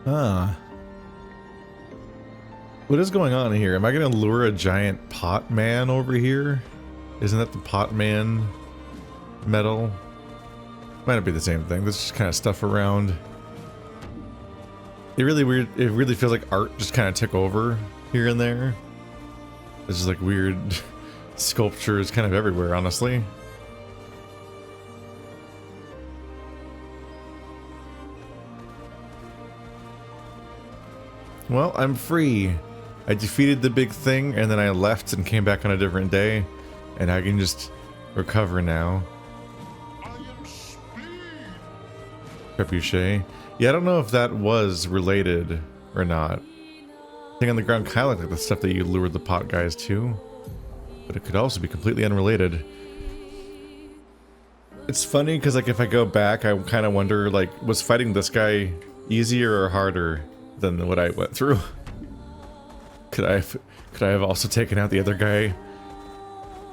Ah. What is going on here? Am I gonna lure a giant pot man over here? Isn't that the pot man metal? Might not be the same thing. This is just kind of stuff around. It really weird. It really feels like art just kind of took over here and there. There's just like weird sculptures kind of everywhere, honestly. Well, I'm free. I defeated the big thing and then I left and came back on a different day. And I can just recover now. Trebuchet. Yeah, I don't know if that was related or not. Thing on the ground kind of like the stuff that you lured the pot guys to. But it could also be completely unrelated. It's funny because like if I go back, I kind of wonder like, was fighting this guy easier or harder than what I went through? Could I have also taken out the other guy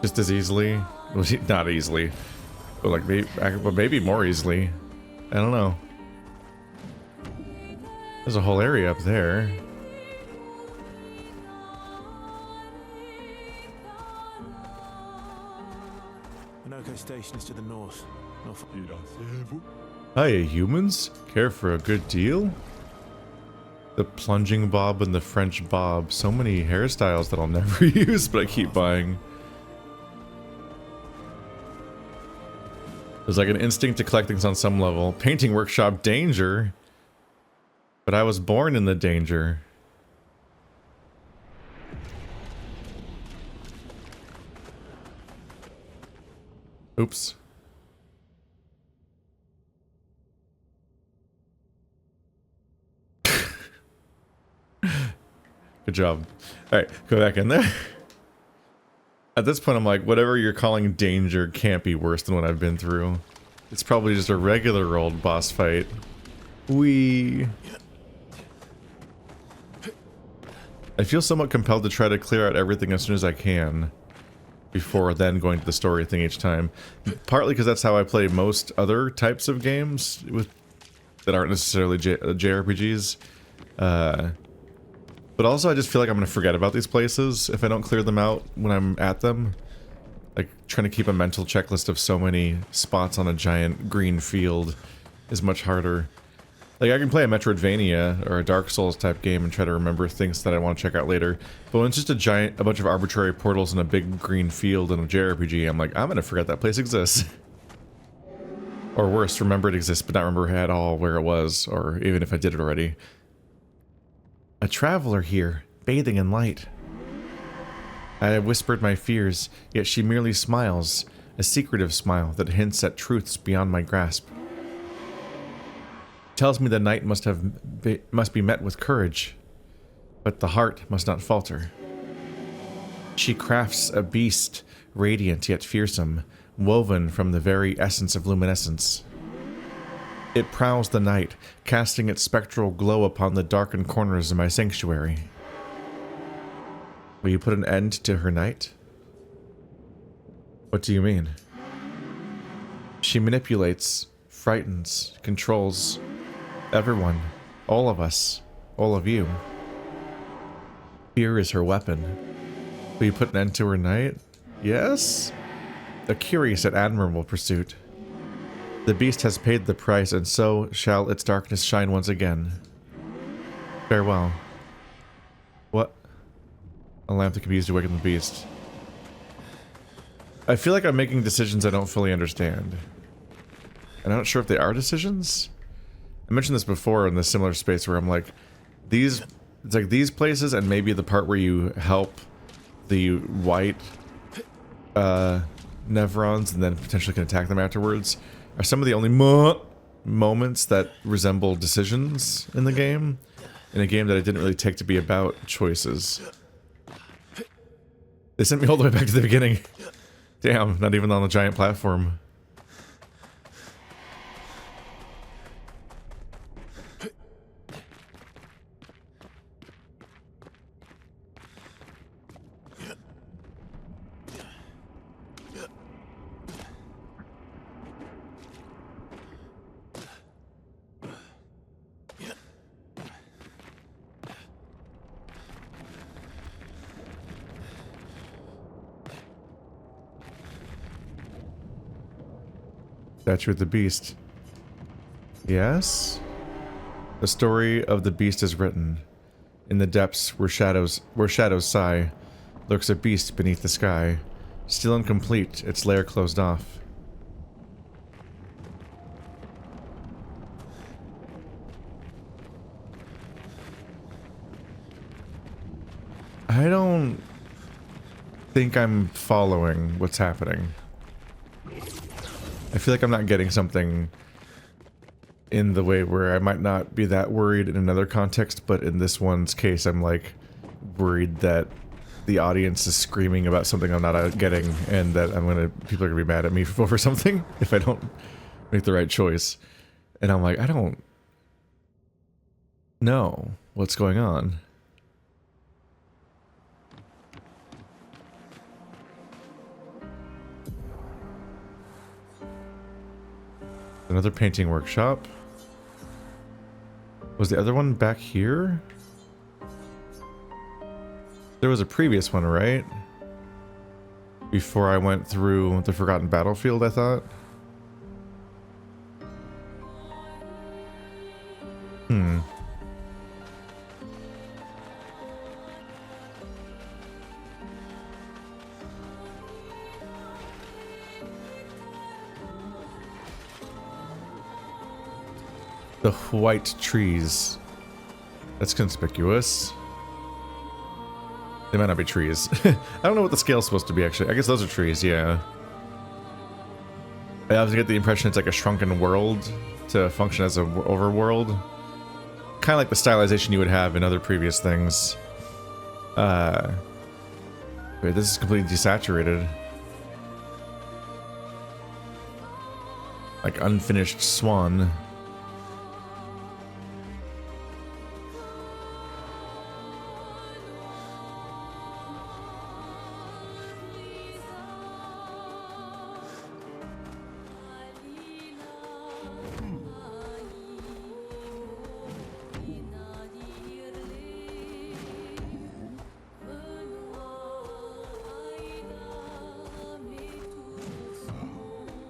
just as easily? Was he not easily? But like maybe more easily. I don't know. There's a whole area up there. Monoco station is to the north. Hiya, humans. Care for a good deal? The plunging bob and the French bob. So many hairstyles that I'll never use, but I keep buying. There's like an instinct to collect things on some level. Painting workshop danger. But I was born in the danger. Oops. Good job. Alright, go back in there. At this point, I'm like, whatever you're calling danger can't be worse than what I've been through. It's probably just a regular old boss fight. I feel somewhat compelled to try to clear out everything as soon as I can. Before then going to the story thing each time. Partly because that's how I play most other types of games that aren't necessarily JRPGs. But also I just feel like I'm going to forget about these places if I don't clear them out when I'm at them. Like, trying to keep a mental checklist of so many spots on a giant green field is much harder. Like, I can play a Metroidvania or a Dark Souls type game and try to remember things that I want to check out later. But when it's just a bunch of arbitrary portals in a big green field in a JRPG, I'm like, I'm going to forget that place exists. Or worse, remember it exists but not remember at all where it was, or even if I did it already. A traveler here, bathing in light. I have whispered my fears, yet she merely smiles, a secretive smile that hints at truths beyond my grasp. Tells me the night must be met with courage, but the heart must not falter. She crafts a beast, radiant yet fearsome, woven from the very essence of luminescence. It prowls the night, casting its spectral glow upon the darkened corners of my sanctuary. Will you put an end to her night? What do you mean? She manipulates, frightens, controls everyone, all of us, all of you. Fear is her weapon. Will you put an end to her night? Yes? A curious and admirable pursuit. The beast has paid the price, and so shall its darkness shine once again. Farewell. What? A lamp that can be used to awaken the beast. I feel like I'm making decisions I don't fully understand. And I'm not sure if they are decisions. I mentioned this before in the similar space where I'm like, it's like these places and maybe the part where you help the white Nevrons and then potentially can attack them afterwards are some of the only moments that resemble decisions in the game. In a game that I didn't really take to be about choices. They sent me all the way back to the beginning. Damn, not even on the giant platform. Statue of the Beast. Yes? The story of the beast is written. In the depths where shadows sigh, lurks a beast beneath the sky. Still incomplete, its lair closed off. I don't think I'm following what's happening. I feel like I'm not getting something in the way where I might not be that worried in another context, but in this one's case, I'm like worried that the audience is screaming about something I'm not getting, and that people are gonna be mad at me over something if I don't make the right choice. And I'm like, I don't know what's going on. Another painting workshop. Was the other one back here? There was a previous one, right? Before I went through the Forgotten Battlefield, I thought. The white trees. That's conspicuous. They might not be trees. I don't know what the scale's supposed to be, actually. I guess those are trees, yeah. I always get the impression it's like a shrunken world to function as an overworld. Kind of like the stylization you would have in other previous things. Wait, this is completely desaturated. Like unfinished swan.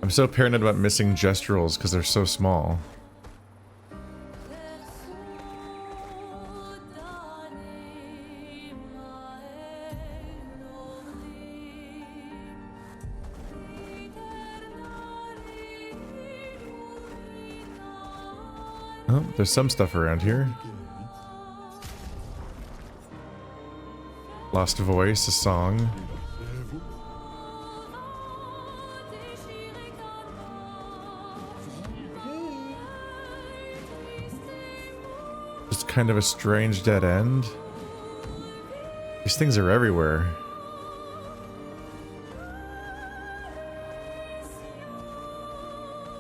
I'm so paranoid about missing gesturals because they're so small. Oh, there's some stuff around here. Lost voice, a song. Kind of a strange dead end. These things are everywhere.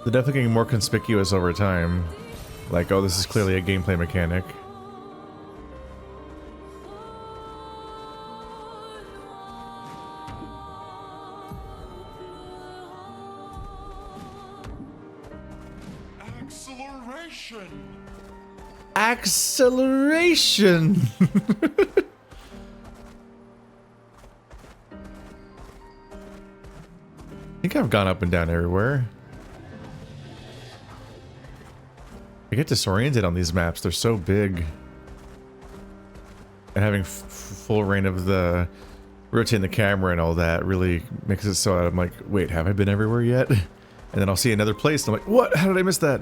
They're definitely getting more conspicuous over time. Like, oh, this is clearly a gameplay mechanic. Acceleration! I think I've gone up and down everywhere. I get disoriented on these maps, they're so big. And having full reign of the rotating the camera and all that really makes it so I'm like, wait, have I been everywhere yet? And then I'll see another place and I'm like, what? How did I miss that?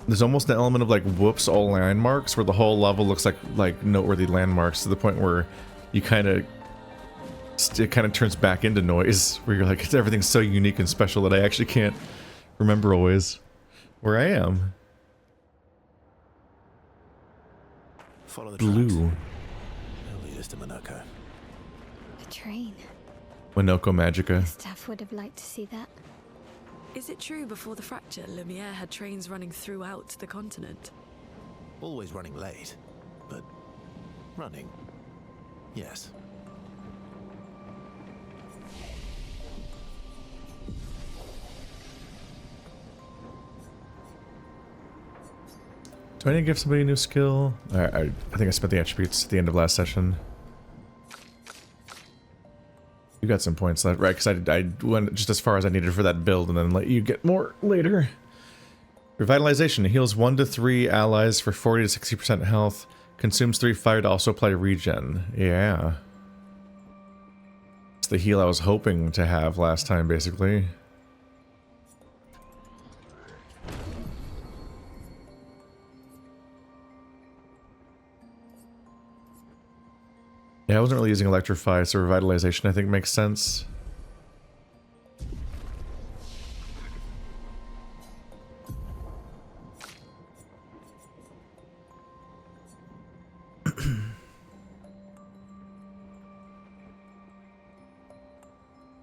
There's almost an element of like, whoops, all landmarks, where the whole level looks like noteworthy landmarks to the point where you it kind of turns back into noise, where you're like, everything's so unique and special that I actually can't remember always where I am. Follow the Blue. tracks. They'll lead us to Monoco. A train. Monoco Magica. Staff would have liked to see that. Is it true before the fracture, Lumiere had trains running throughout the continent? Always running late, but running. Yes. Do I need to give somebody a new skill? I think I spent the attributes at the end of last session. You got some points left, right? Because I went just as far as I needed for that build and then let you get more later. Revitalization heals 1 to 3 allies for 40 to 60% health. Consumes 3 fire to also apply regen. Yeah. It's the heal I was hoping to have last time, basically. Yeah, I wasn't really using Electrify, so Revitalization I think makes sense.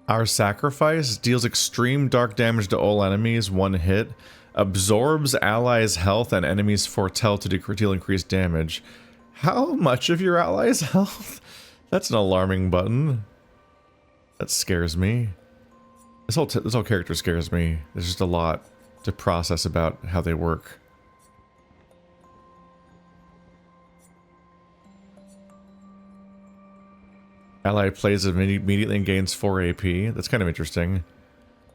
Our Sacrifice deals extreme dark damage to all enemies, 1 hit. Absorbs allies' health and enemies' foretell to deal increased damage. How much of your allies' health? That's an alarming button. That scares me. This whole character scares me. There's just a lot to process about how they work. Ally plays immediately and gains 4 AP. That's kind of interesting.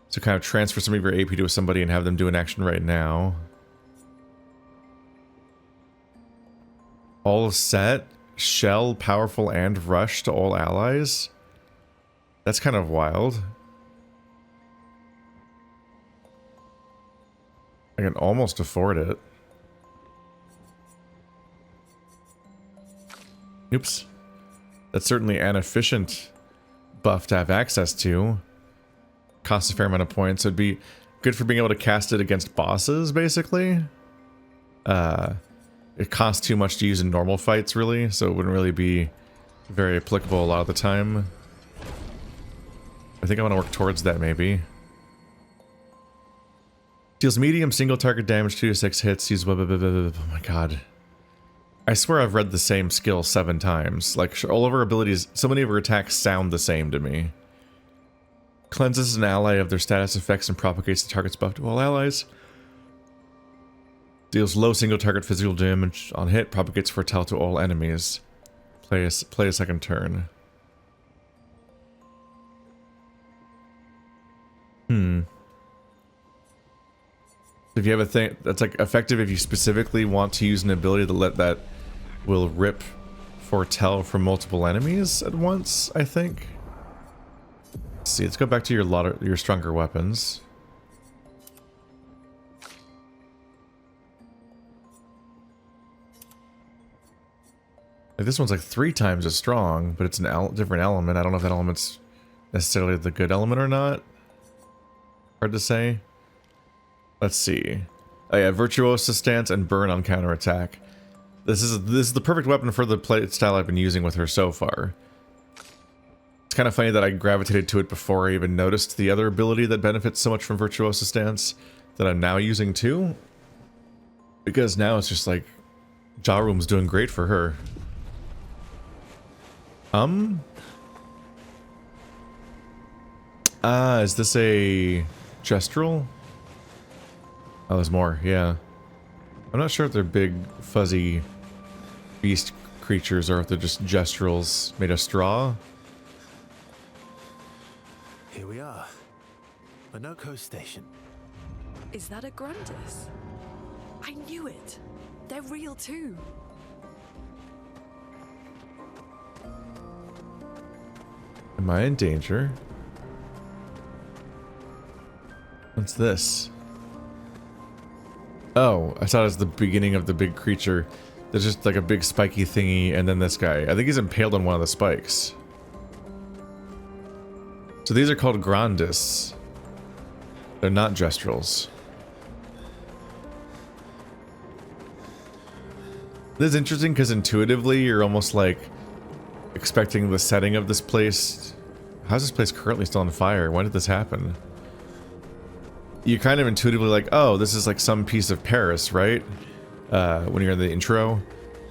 So kind of transfer some of your AP to somebody and have them do an action right now. All set, shell, powerful, and rush to all allies. That's kind of wild. I can almost afford it. Oops. That's certainly an efficient buff to have access to. Costs a fair amount of points. It'd be good for being able to cast it against bosses, basically. It costs too much to use in normal fights, really, so it wouldn't really be very applicable a lot of the time. I think I want to work towards that, maybe. Deals medium single target damage, 2 to 6 hits. Use... Oh my god. I swear I've read the same skill 7 times. Like, all of her abilities, so many of her attacks sound the same to me. Cleanses an ally of their status effects and propagates the target's buff to all allies. Deals low single target physical damage on hit, propagates foretell to all enemies. Play a second turn. If you have a thing that's like effective if you specifically want to use an ability that will rip foretell from multiple enemies at once, I think. Let's see, let's go back to your stronger weapons. Like, this one's like 3 times as strong, but it's an different element. I don't know if that element's necessarily the good element or not. Hard to say. Let's see. Oh yeah, Virtuoso stance and burn on counterattack. This is the perfect weapon for the play style I've been using with her so far. It's kind of funny that I gravitated to it before I even noticed the other ability that benefits so much from Virtuoso stance that I'm now using too. Because now it's just like Jaroom's doing great for her. Is this a Gestural? Oh, there's more, yeah. I'm not sure if they're big, fuzzy beast creatures or if they're just Gesturals made of straw. Here we are. Monoco Station. Is that a Grandis? I knew it. They're real too. Am I in danger? What's this? Oh, I thought it was the beginning of the big creature. There's just like a big spiky thingy, and then this guy. I think he's impaled on one of the spikes. So these are called Grandis. They're not Gestrals. This is interesting because intuitively you're almost like expecting the setting of this place. How's this place currently still on fire? When did this happen? You kind of intuitively like, oh, this is like some piece of Paris, right? When you're in the intro,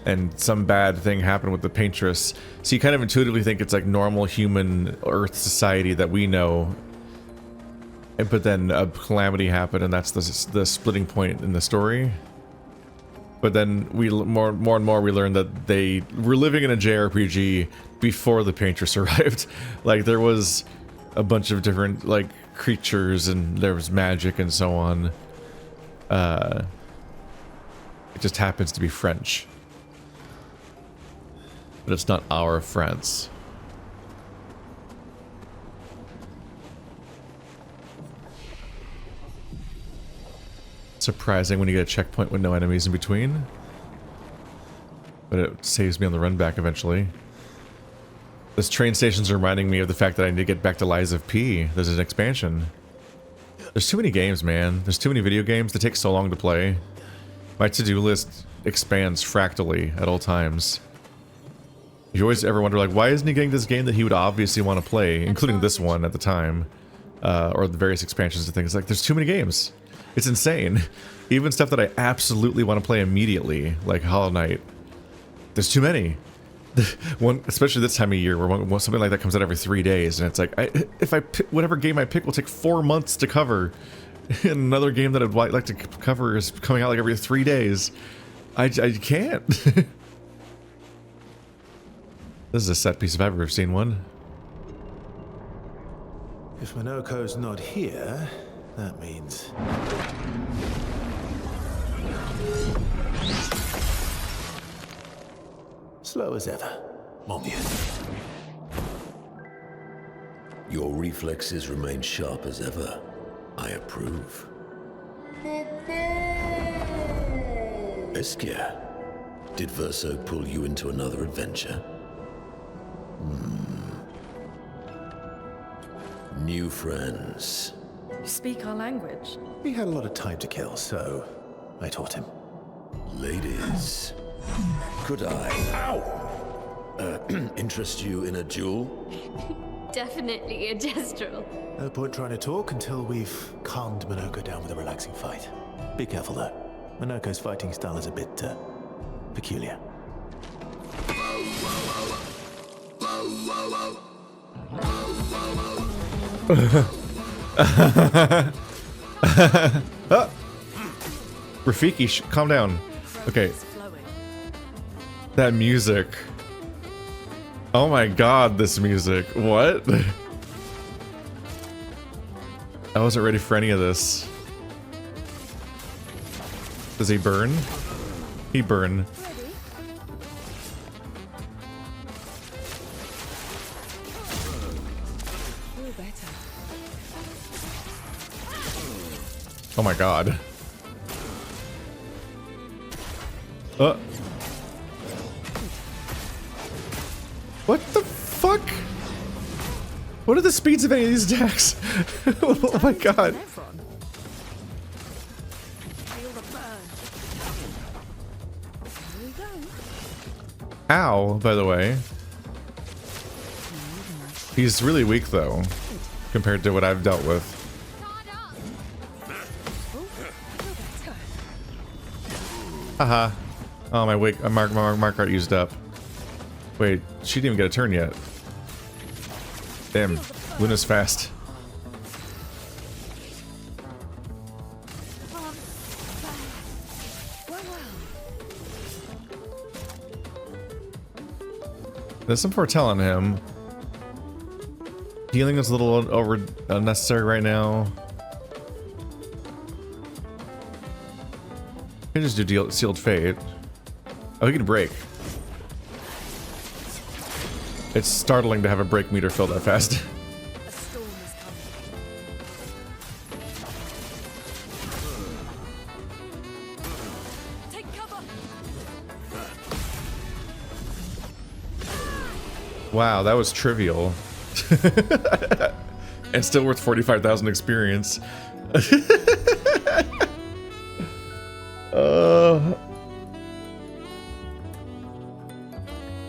and some bad thing happened with the Paintress. So you kind of intuitively think it's like normal human Earth society that we know. But then a calamity happened, and that's the splitting point in the story. But then more and more we learned that they were living in a JRPG before the Paintress arrived. Like there was a bunch of different like creatures and there was magic and so on. It just happens to be French. But it's not our France. Surprising when you get a checkpoint with no enemies in between. But it saves me on the run back eventually. This train station's reminding me of the fact that I need to get back to Lies of P. There's an expansion. There's too many games, man. There's too many video games that take so long to play. My to-do list expands fractally at all times. You always ever wonder, like, why isn't he getting this game that he would obviously want to play, including this one at the time, or the various expansions and things. Like, there's too many games. It's insane. Even stuff that I absolutely want to play immediately, like Hollow Knight. There's too many. One, especially this time of year, where something like that comes out every 3 days, and it's like, if I pick, whatever game I pick will take 4 months to cover, and another game that I'd like to cover is coming out like every 3 days. I can't. This is a set piece if I've ever seen one. If Monoco's not here, that means... slow as ever, mon vieux. Your reflexes remain sharp as ever. I approve. Obscur, did Verso pull you into another adventure? New friends. You speak our language. He had a lot of time to kill, so I taught him. Ladies, could I interest you in a duel? Definitely a gestural. No point trying to talk until we've calmed Monoco down with a relaxing fight. Be careful though. Monoco's fighting style is a bit peculiar. Rafiki, calm down. Okay. That music. Oh my god, this music. What? I wasn't ready for any of this. Does he burn? He burn. Oh my god. What the fuck? What are the speeds of any of these attacks? Oh my god. Ow, by the way. He's really weak though, compared to what I've dealt with. Haha. Oh, my wake, mark art used up. Wait, she didn't even get a turn yet. Damn, Luna's fast. There's some foretell on him. Healing is a little unnecessary right now. I can just do Sealed Fate. Oh, he can break. It's startling to have a break meter fill that fast. A storm is coming. Take cover. Wow, that was trivial. And still worth 45,000 experience.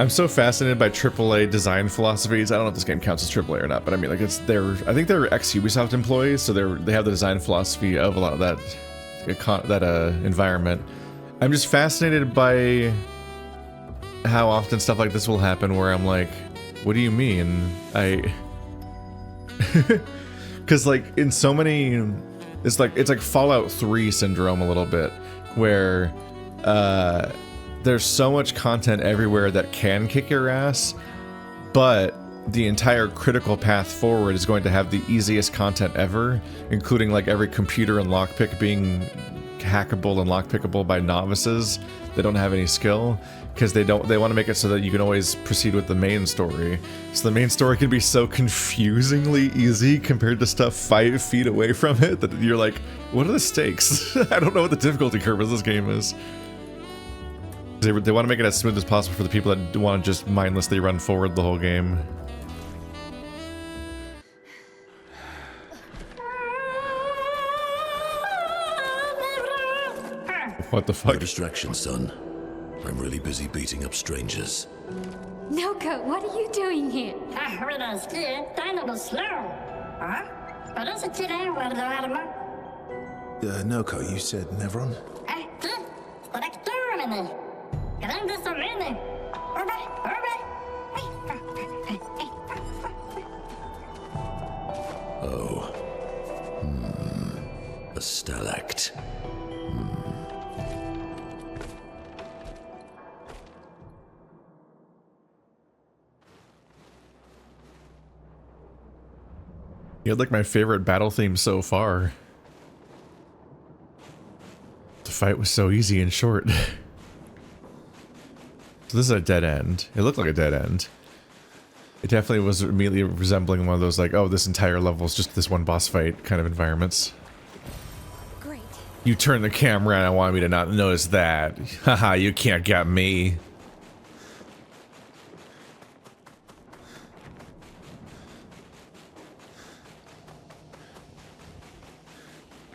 I'm so fascinated by AAA design philosophies. I don't know if this game counts as AAA or not, but I mean, like, it's I think they're ex-Ubisoft employees, so they have the design philosophy of a lot of that environment. I'm just fascinated by how often stuff like this will happen, where I'm like, what do you mean? Because like in so many, it's like Fallout 3 syndrome a little bit, where there's so much content everywhere that can kick your ass, but the entire critical path forward is going to have the easiest content ever, including like every computer and lockpick being hackable and lockpickable by novices that don't have any skill, because they want to make it so that you can always proceed with the main story. So the main story can be so confusingly easy compared to stuff 5 feet away from it that you're like, what are the stakes? I don't know what the difficulty curve of this game is. They want to make it as smooth as possible for the people that want to just mindlessly run forward the whole game. What the fuck? No distraction, son. I'm really busy beating up strangers. Noko, what are you doing here? Noko, you said Nevron? Oh. A stalact. You had like my favorite battle theme so far. The fight was so easy and short. So this is a dead end. It looked like a dead end. It definitely was immediately resembling one of those like, oh, this entire level is just this one boss fight kind of environments. Great. You turn the camera and I want me to not notice that. Haha, you can't get me.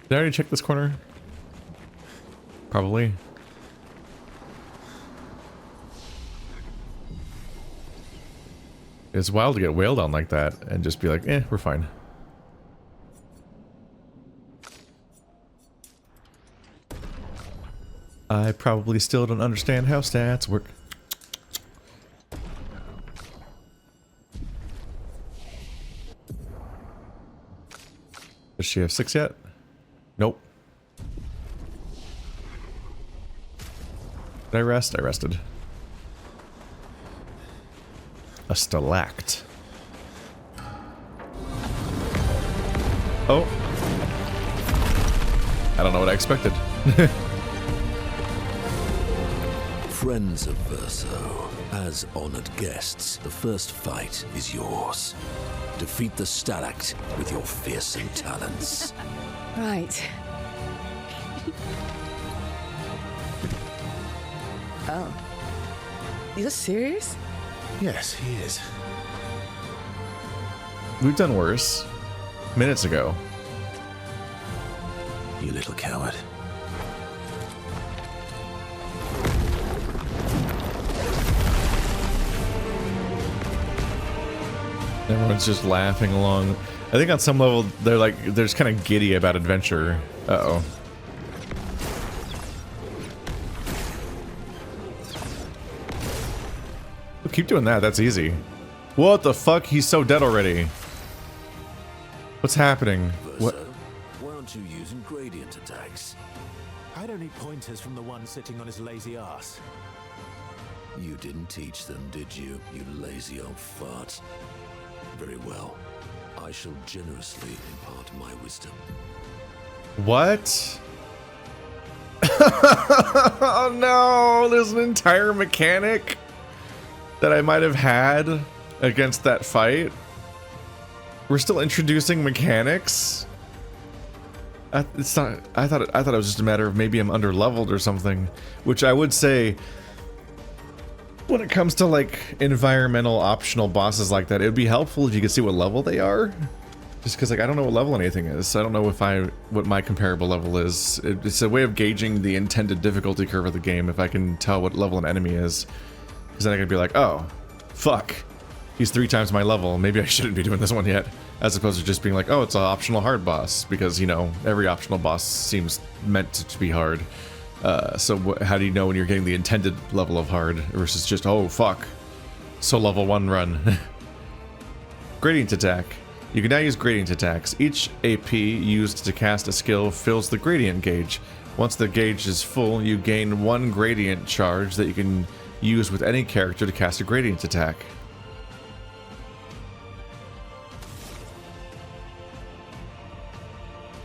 Did I already check this corner? Probably. It's wild to get wailed on like that and just be like, eh, we're fine. I probably still don't understand how stats work. Does she have 6 yet? Nope. Did I rest? I rested. A stalact. Oh. I don't know what I expected. Friends of Verso, as honored guests, the first fight is yours. Defeat the stalact with your fearsome talents. Right. Oh. You're serious? Yes, he is. We've done worse. Minutes ago. You little coward. Everyone's just laughing along. I think on some level they're like, they're just kind of giddy about adventure. Uh-oh. Keep doing that, that's easy. What the fuck? He's so dead already. What's happening? Verso, What? why aren't you using gradient attacks? I don't need pointers from the one sitting on his lazy ass. You didn't teach them, did you, you lazy old fart? Very well. I shall generously impart my wisdom. What? Oh no, there's an entire mechanic that I might have had against that fight. We're still introducing mechanics. It's not. I thought it was just a matter of maybe I'm under-leveled or something, which I would say. When it comes to like environmental optional bosses like that, it would be helpful if you could see what level they are. Just because like I don't know what level anything is. I don't know what my comparable level is. It's a way of gauging the intended difficulty curve of the game if I can tell what level an enemy is. Because then I could be like, oh, fuck. He's 3 times my level. Maybe I shouldn't be doing this one yet. As opposed to just being like, oh, it's an optional hard boss. Because, you know, every optional boss seems meant to be hard. So how do you know when you're getting the intended level of hard versus just, oh, fuck. So level 1 run. Gradient attack. You can now use gradient attacks. Each AP used to cast a skill fills the gradient gauge. Once the gauge is full, you gain 1 gradient charge that you can use with any character to cast a gradient attack.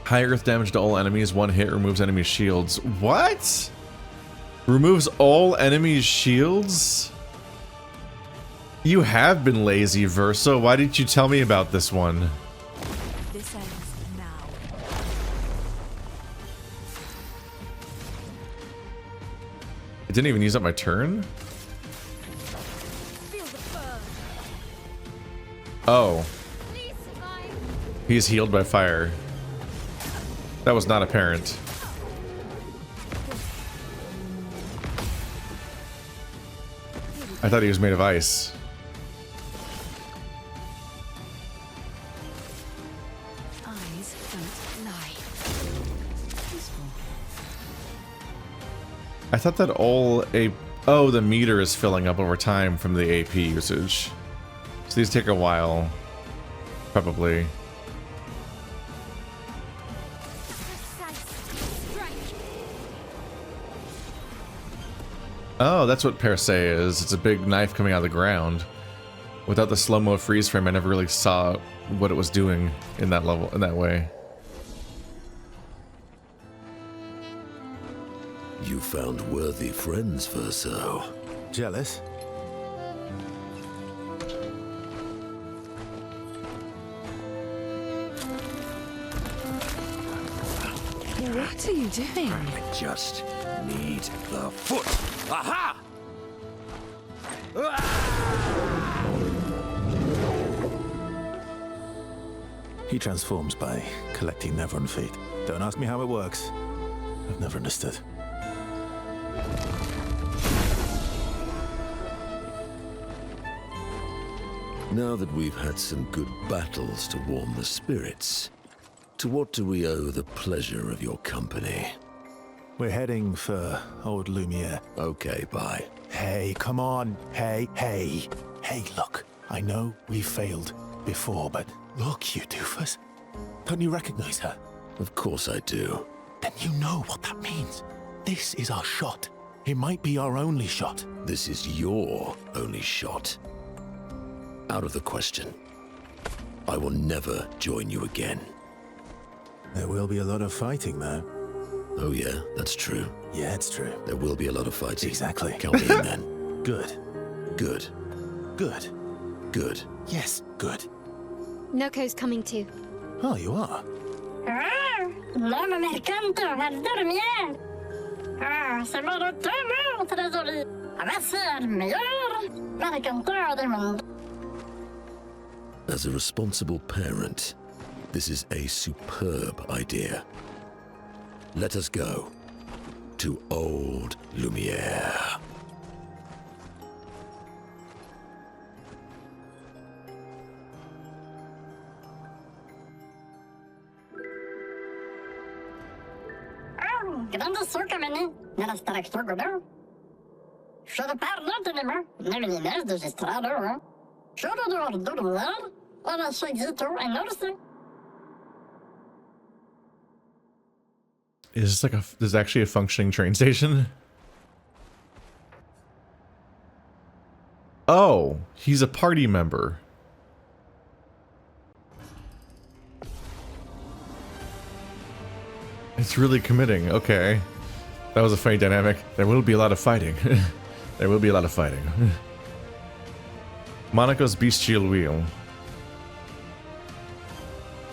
High earth damage to all enemies. 1 hit removes enemy shields. What? Removes all enemies' shields? You have been lazy, Verso. Why didn't you tell me about this one? This ends now. I didn't even use up my turn? Feel the burn. Oh. He's healed by fire. That was not apparent. I thought he was made of ice. Eyes don't lie. Peaceful. I thought that all a oh, the meter is filling up over time from the AP usage. So these take a while. Probably. Oh, that's what per se is. It's a big knife coming out of the ground. Without the slow-mo freeze frame, I never really saw what it was doing in that level, in that way. You found worthy friends, Verso. Jealous? What are you doing? I just need the foot. Aha! He transforms by collecting Nevron feet. Don't ask me how it works. I've never understood. Now that we've had some good battles to warm the spirits, to what do we owe the pleasure of your company? We're heading for old Lumiere. Okay, bye. Hey, come on. Hey. Hey, look. I know we failed before, but look, you doofus. Don't you recognize her? Of course I do. Then you know what that means. This is our shot. It might be our only shot. This is your only shot. Out of the question. I will never join you again. There will be a lot of fighting, though. Oh yeah, that's true. Yeah, it's true. There will be a lot of fighting. Exactly. Count me in then. Good. Good. Good. Good. Yes, good. Noco's coming too. Oh, you are? L'homme mercante har dormir. C'est bara dömer trésorier. Avancer meilleur. Mercanteur du monde. As a responsible parent, this is a superb idea. Let us go to old Lumiere. Grande succa meni. Nella staraxtor godo. Je ne parle de nema. Nevinines de gestrado. Je ne dois dormir. Ora chegito and noticing. Is this like a? There's actually a functioning train station. Oh, he's a party member. It's really committing. Okay, that was a funny dynamic. There will be a lot of fighting. There will be a lot of fighting. Monoco's bestial wheel.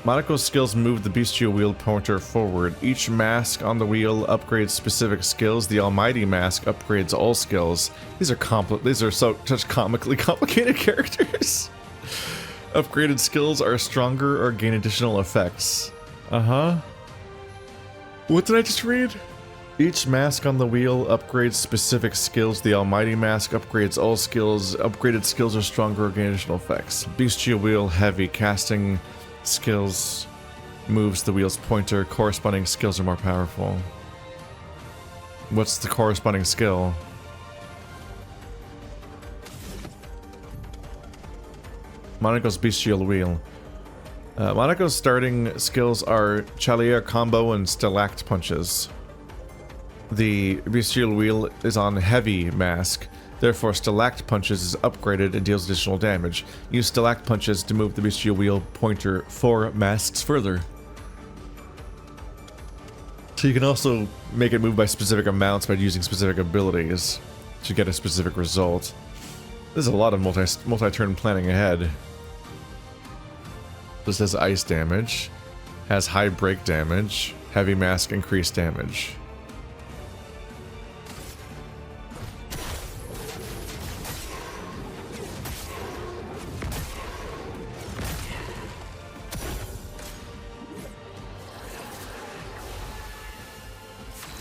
Monoco's skills move the bestial wheel pointer forward. Each mask on the wheel upgrades specific skills. The Almighty mask upgrades all skills. These are such comically complicated characters. Upgraded skills are stronger or gain additional effects. What did I just read? Each mask on the wheel upgrades specific skills. The Almighty mask upgrades all skills. Upgraded skills are stronger or gain additional effects. Bestial wheel heavy. Casting skills moves the wheel's pointer. Corresponding skills are more powerful. What's the corresponding skill? Monoco's bestial wheel. Monaco's starting skills are Chalier Combo and Stalact Punches. The Bestial Wheel is on Heavy Mask, therefore Stalact Punches is upgraded and deals additional damage. Use Stalact Punches to move the Bestial Wheel pointer 4 masks further. So you can also make it move by specific amounts by using specific abilities to get a specific result. There's a lot of multi-turn planning ahead. This has ice damage, has high break damage, heavy mask increased damage.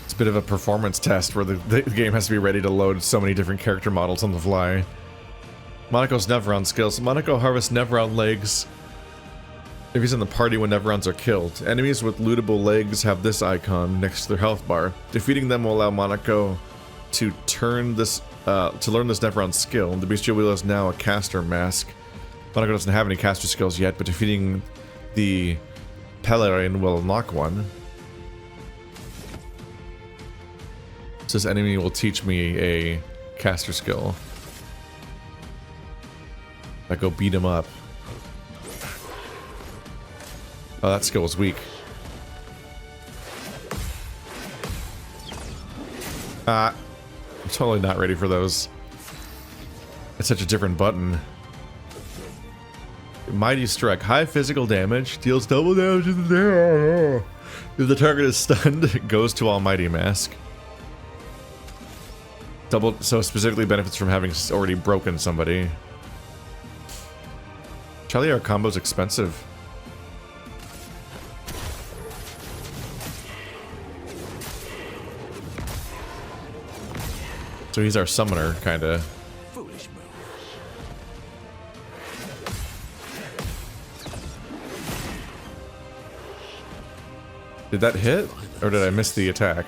It's a bit of a performance test where the game has to be ready to load so many different character models on the fly. Monaco's Neveron skills. Monaco harvests Neveron legs if he's in the party when Neverons are killed. Enemies with lootable legs have this icon next to their health bar. Defeating them will allow Monaco to learn this Neveron skill. The Bestial Wheel is now a caster mask. Monaco doesn't have any caster skills yet, but defeating the Pelerin will unlock one. So this enemy will teach me a caster skill. I go beat him up. Oh, that skill was weak. I'm totally not ready for those. It's such a different button. Mighty Strike. High physical damage. Deals double damage in the air. If the target is stunned, it goes to Almighty Mask. So specifically benefits from having already broken somebody. Chalier combo's expensive. So he's our summoner, kinda. Foolish move. Did that hit? Or did I miss the attack?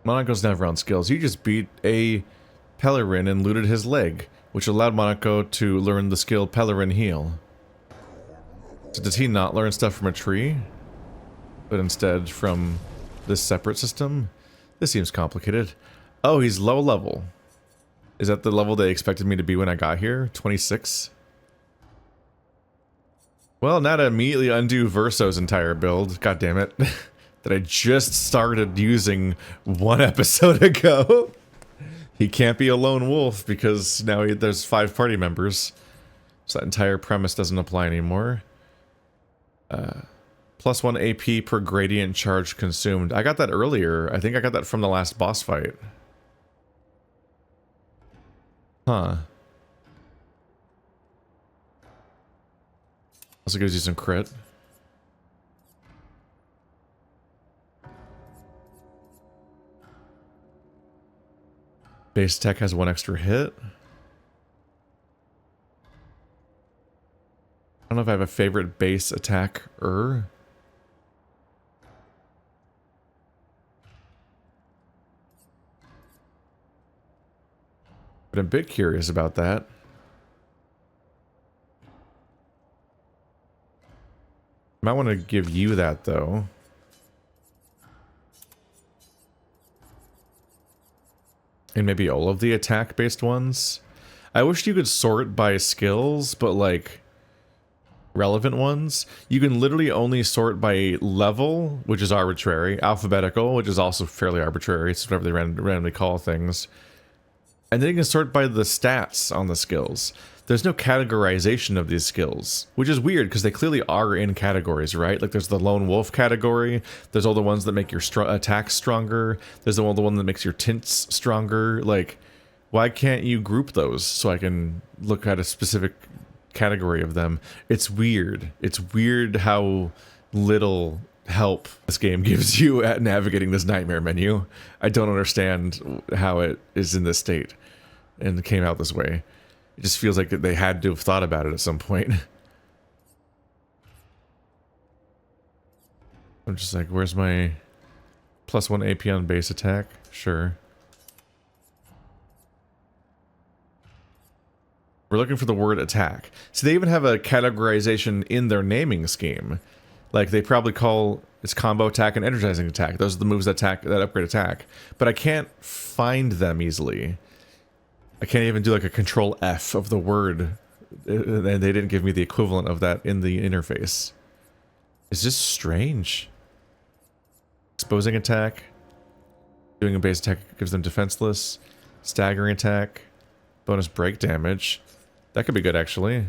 Monaco's Neveron skills. You just beat a Pelerin and looted his leg, which allowed Monaco to learn the skill Pelerin Heal. So does he not learn stuff from a tree? But instead from this separate system? This seems complicated. Oh, he's low level. Is that the level they expected me to be when I got here? 26? Well, now to immediately undo Verso's entire build. God damn it. That I just started using 1 episode ago. He can't be a lone wolf because now there's 5 party members. So that entire premise doesn't apply anymore. Plus 1 AP per gradient charge consumed. I got that earlier. I think I got that from the last boss fight. Huh. Also gives you some crit. Base attack has 1 extra hit. I don't know if I have a favorite base attacker. But I'm a bit curious about that. Might want to give you that though. And maybe all of the attack-based ones. I wish you could sort by skills, but like relevant ones. You can literally only sort by level, which is arbitrary. Alphabetical, which is also fairly arbitrary. It's whatever they randomly call things. And then you can sort by the stats on the skills. There's no categorization of these skills, which is weird because they clearly are in categories, right? Like there's the lone wolf category. There's all the ones that make your attacks stronger. There's the one that makes your tints stronger. Like, why can't you group those so I can look at a specific category of them? It's weird. It's weird how little help this game gives you at navigating this nightmare menu. I don't understand how it is in this state and came out this way. It just feels like they had to have thought about it at some point. I'm just like, where's my +1 AP on base attack? Sure. We're looking for the word attack. So they even have a categorization in their naming scheme. Like, they probably call it's combo attack and energizing attack. Those are the moves that upgrade attack. But I can't find them easily. I can't even do like a control F of the word. And they didn't give me the equivalent of that in the interface. It's just strange. Exposing attack. Doing a base attack gives them defenseless. Staggering attack. Bonus break damage. That could be good, actually.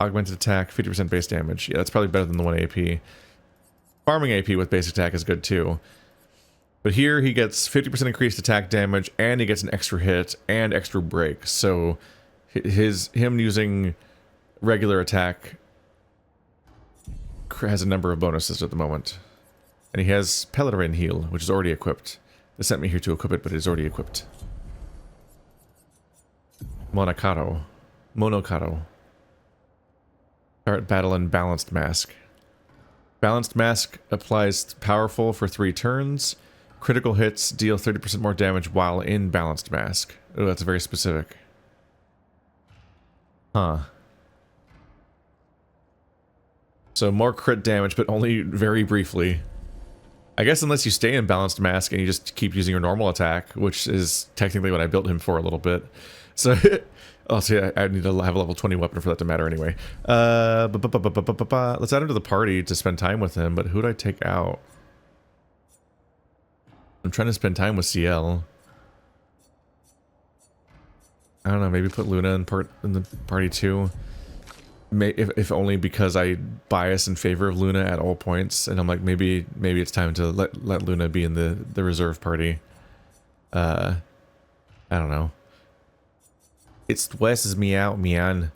Augmented attack, 50% base damage. Yeah, that's probably better than the 1 AP. Farming AP with base attack is good, too. But here, he gets 50% increased attack damage, and he gets an extra hit, and extra break. So, him using regular attack has a number of bonuses at the moment. And he has Pellerin Heal, which is already equipped. They sent me here to equip it, but it is already equipped. Monoco. Start battle in Balanced Mask. Balanced Mask applies powerful for 3 turns. Critical hits deal 30% more damage while in Balanced Mask. Oh, that's very specific. Huh. So more crit damage, but only very briefly. I guess unless you stay in Balanced Mask and you just keep using your normal attack, which is technically what I built him for a little bit. So, oh, see, I need to have a level 20 weapon for that to matter anyway. Let's add him to the party to spend time with him, but who do I take out? I'm trying to spend time with CL. I don't know, maybe put Luna in the party too. If only because I bias in favor of Luna at all points, and I'm like, maybe it's time to let Luna be in the reserve party. I don't know. It's Wes's meow, man.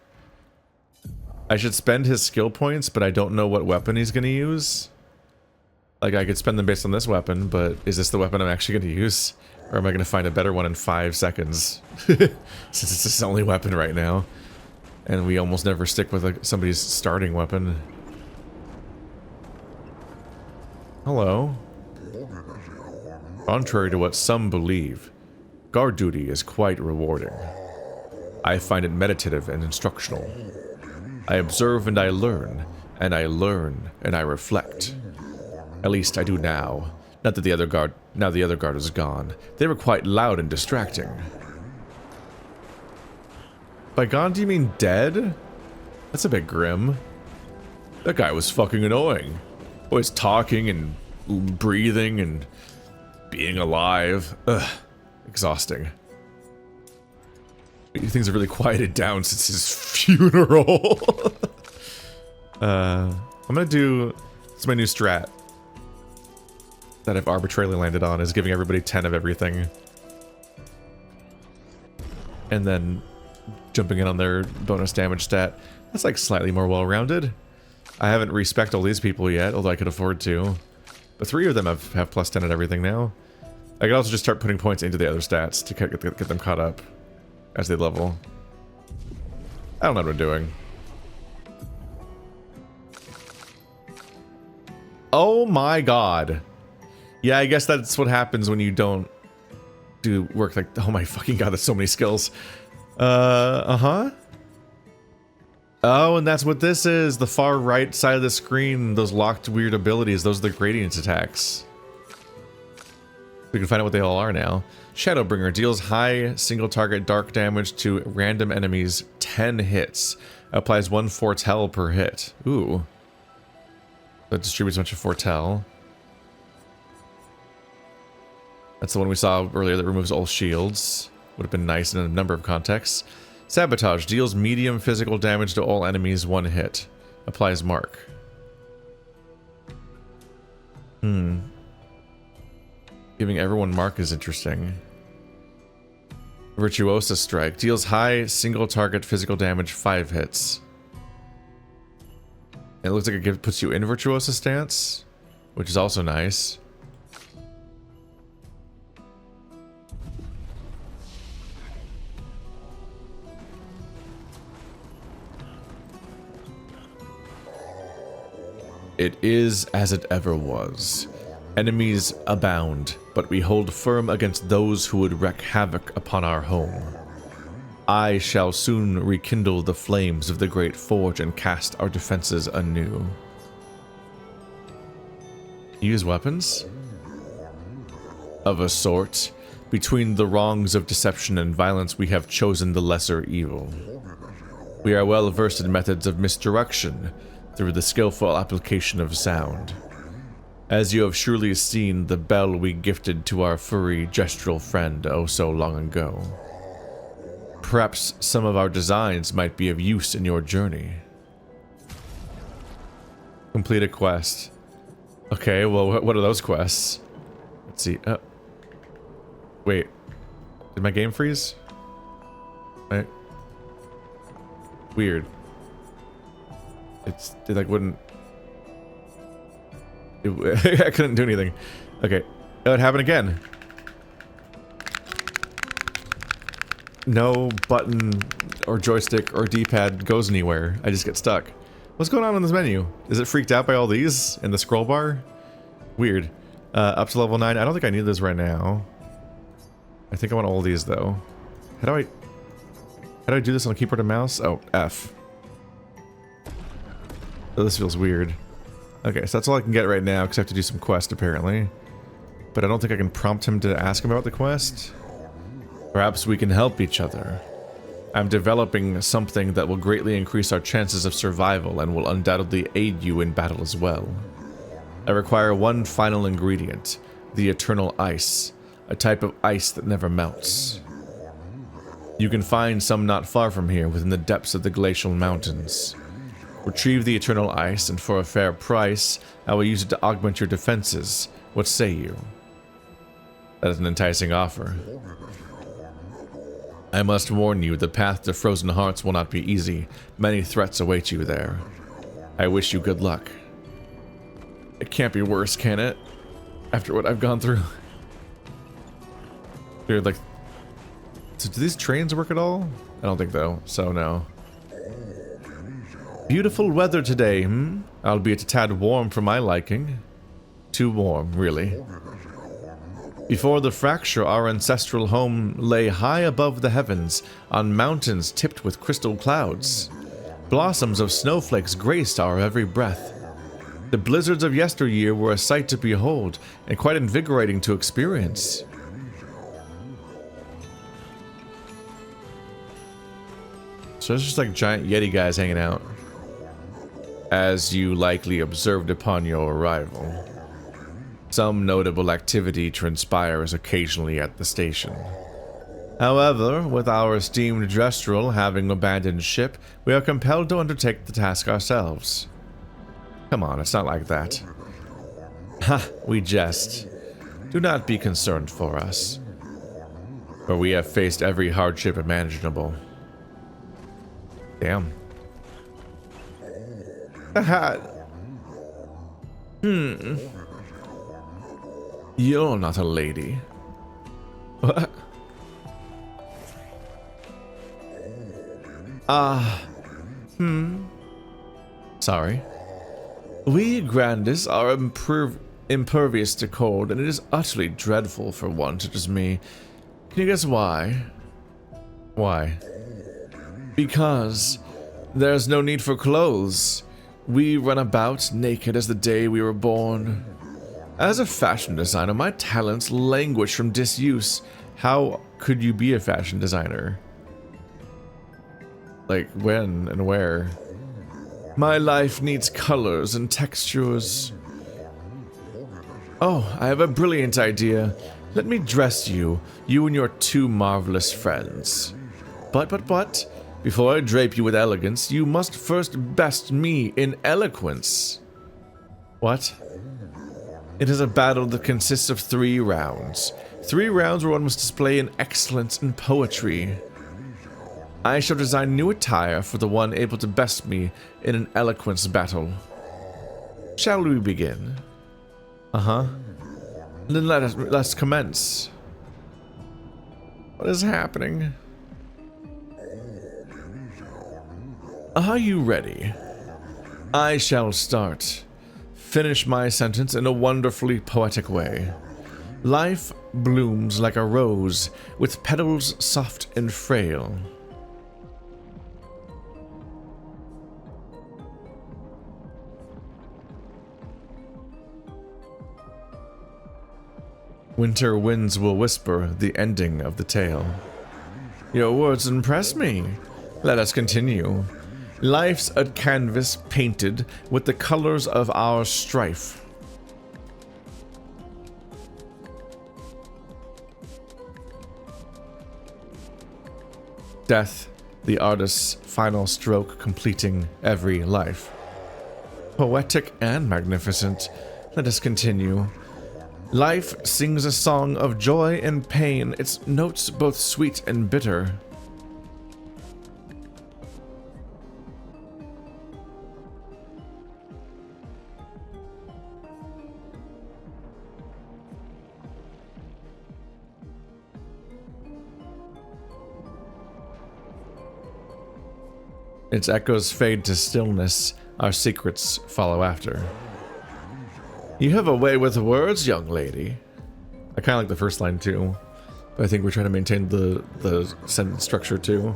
I should spend his skill points, but I don't know what weapon he's going to use. Like, I could spend them based on this weapon, but is this the weapon I'm actually going to use? Or am I going to find a better one in 5 seconds? Since it's his only weapon right now. And we almost never stick with somebody's starting weapon. Hello. Contrary to what some believe, guard duty is quite rewarding. I find it meditative and instructional. I observe and I learn, and I learn and I reflect. At least I do now. Not that the other guard is gone. They were quite loud and distracting. By gone, do you mean dead? That's a bit grim. That guy was fucking annoying. Always talking and breathing and being alive. Ugh. Exhausting. Things have really quieted down since his funeral. I'm gonna do... It's my new strat. That I've arbitrarily landed on, is giving everybody 10 of everything. And then jumping in on their bonus damage stat. That's like slightly more well-rounded. I haven't respec'd all these people yet, although I could afford to. But 3 of them have plus 10 at everything now. I could also just start putting points into the other stats to get them caught up as they level. I don't know what I'm doing. Oh my god. Yeah, I guess that's what happens when you don't do work like... Oh my fucking god, there's so many skills. Uh-huh. Oh, and that's what this is. The far right side of the screen, those locked weird abilities, those are the gradients attacks. We can find out what they all are now. Shadowbringer deals high single target dark damage to random enemies 10 hits. Applies 1 foretell per hit. Ooh. That distributes a bunch of foretell. That's the one we saw earlier that removes all shields. Would have been nice in a number of contexts. Sabotage deals medium physical damage to all enemies 1 hit. Applies mark. Giving everyone mark is interesting. Virtuosa Strike deals high single target physical damage 5 hits. It looks like it puts you in Virtuosa stance, which is also nice. It is as it ever was. Enemies abound, but we hold firm against those who would wreak havoc upon our home. I shall soon rekindle the flames of the Great Forge and cast our defenses anew. Use weapons? Of a sort. Between the wrongs of deception and violence, we have chosen the lesser evil. We are well versed in methods of misdirection through the skillful application of sound. As you have surely seen the bell we gifted to our furry gestural friend oh so long ago. Perhaps some of our designs might be of use in your journey. Complete a quest. Okay, well, what are those quests? Let's see. Wait. Did my game freeze? Right. Weird. It like wouldn't... I couldn't do anything. Okay. It happened again. No button or joystick or D-pad goes anywhere. I just get stuck. What's going on in this menu? Is it freaked out by all these in the scroll bar? Weird. Up to level 9. I don't think I need this right now. I think I want all these though. How do I do this on the keyboard and mouse? Oh, F. Oh, this feels weird. Okay, so that's all I can get right now because I have to do some quest apparently. But I don't think I can prompt him to ask him about the quest. Perhaps we can help each other. I'm developing something that will greatly increase our chances of survival and will undoubtedly aid you in battle as well. I require one final ingredient, the eternal ice, a type of ice that never melts. You can find some not far from here within the depths of the glacial mountains. Retrieve the eternal ice, and for a fair price, I will use it to augment your defenses. What say you? That is an enticing offer. I must warn you, the path to Frozen Hearts will not be easy. Many threats await you there. I wish you good luck. It can't be worse, can it? After what I've gone through. Dude, like... So do these trains work at all? I don't think though, so no. Beautiful weather today, albeit a tad warm for my liking. Too warm, really. Before the fracture, our ancestral home lay high above the heavens, on mountains tipped with crystal clouds. Blossoms of snowflakes graced our every breath. The blizzards of yesteryear were a sight to behold, and quite invigorating to experience. So it's just like giant Yeti guys hanging out. As you likely observed upon your arrival. Some notable activity transpires occasionally at the station. However, with our esteemed Gestural having abandoned ship, we are compelled to undertake the task ourselves. Come on, it's not like that. Ha, we jest. Do not be concerned for us. For we have faced every hardship imaginable. Damn. Haha. You're not a lady. What? Sorry. We Grandis are impervious to cold, and it is utterly dreadful for one such as me. Can you guess why? Why? Because there's no need for clothes. We run about naked as the day we were born. As a fashion designer, my talents languish from disuse. How could you be a fashion designer? Like, when and where? My life needs colors and textures. Oh, I have a brilliant idea. Let me dress you and your two marvelous friends. But, before I drape you with elegance, you must first best me in eloquence. What? It is a battle that consists of 3 rounds. 3 rounds where one must display an excellence in poetry. I shall design new attire for the one able to best me in an eloquence battle. Shall we begin? Then let's commence. What is happening? Are you ready? I shall start. finish my sentence in a wonderfully poetic way. Life blooms like a rose, with petals soft and frail. Winter winds will whisper the ending of the tale. Your words impress me. Let us continue. Life's a canvas painted with the colors of our strife. Death, the artist's final stroke completing every life. Poetic and magnificent. Let us continue. Life sings a song of joy and pain, its notes both sweet and bitter. Its echoes fade to stillness, our secrets follow after. You have a way with words, young lady. I kind of like the first line too, but I think we're trying to maintain the sentence structure too.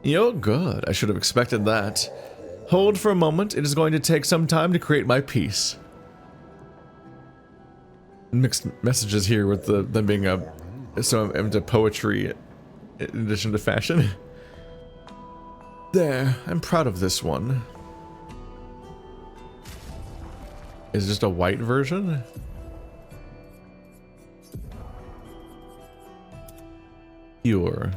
You're good. I should have expected that. Hold for a moment. It is going to take some time to create my piece. Mixed messages here with them being so into poetry in addition to fashion. There, I'm proud of this one. Is it just a white version? Pure.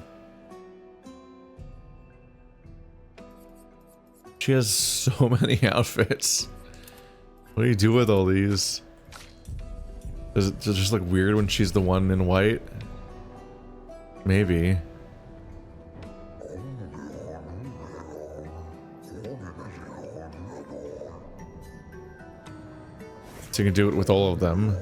She has so many outfits. What do you do with all these? Does it just look weird when she's the one in white? Maybe. So you can do it with all of them.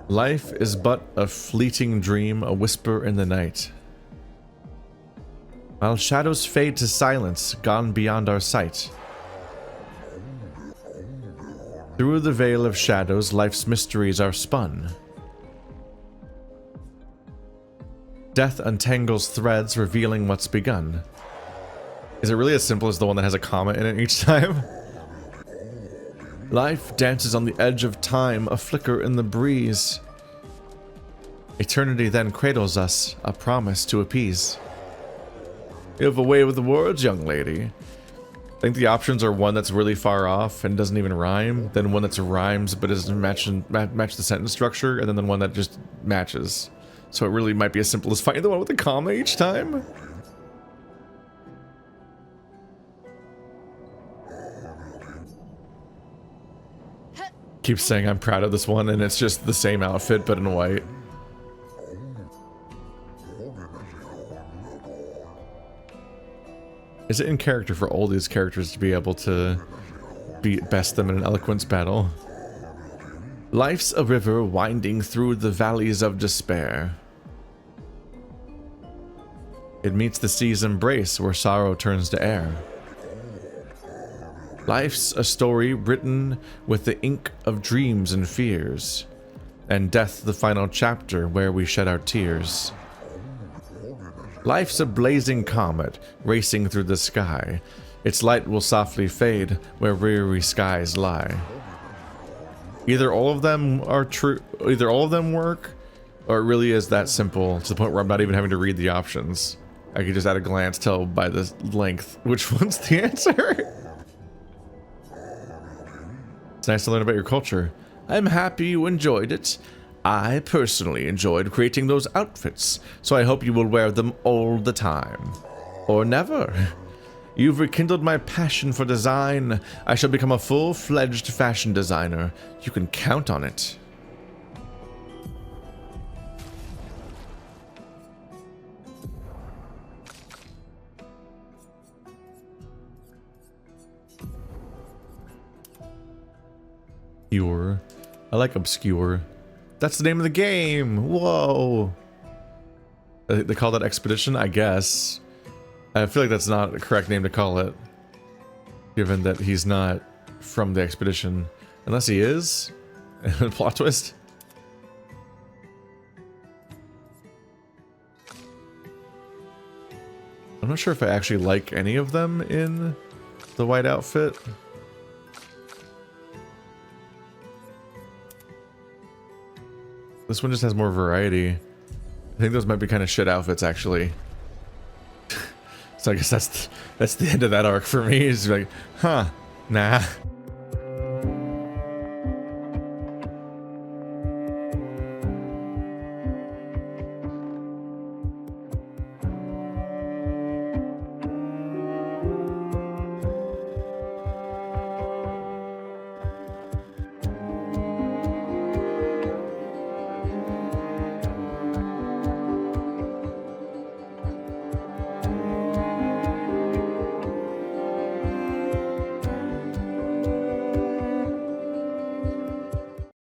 Life is but a fleeting dream, a whisper in the night. While shadows fade to silence, gone beyond our sight. Through the veil of shadows, life's mysteries are spun. Death untangles threads, revealing what's begun. Is it really as simple as the one that has a comma in it each time? Life dances on the edge of time, a flicker in the breeze. Eternity then cradles us, a promise to appease. You have a way with the words, young lady. I think the options are one that's really far off and doesn't even rhyme, then one that's rhymes but doesn't match the sentence structure, and then one that just matches. So it really might be as simple as finding the one with the comma each time. Keep saying I'm proud of this one, and it's just the same outfit but in white. Is it in character for all these characters to be able to best them in an eloquence battle? Life's a river winding through the valleys of despair. It meets the sea's embrace where sorrow turns to air. Life's a story written with the ink of dreams and fears, and death the final chapter where we shed our tears. Life's a blazing comet racing through the sky. Its light will softly fade where weary skies lie. Either all of them are true, either all of them work, or it really is that simple to the point where I'm not even having to read the options. I could just at a glance tell by the length which one's the answer. It's nice to learn about your culture. I'm happy you enjoyed it. I personally enjoyed creating those outfits, so I hope you will wear them all the time. Or never. You've rekindled my passion for design. I shall become a full-fledged fashion designer. You can count on it. Pure. I like obscure. That's the name of the game. Whoa. They call that Expedition, I guess. I feel like that's not the correct name to call it, given that he's not from the Expedition. Unless he is? Plot twist? I'm not sure if I actually like any of them in the white outfit. This one just has more variety. I think those might be kind of shit outfits, actually. So I guess that's the end of that arc for me. Is like, huh, nah.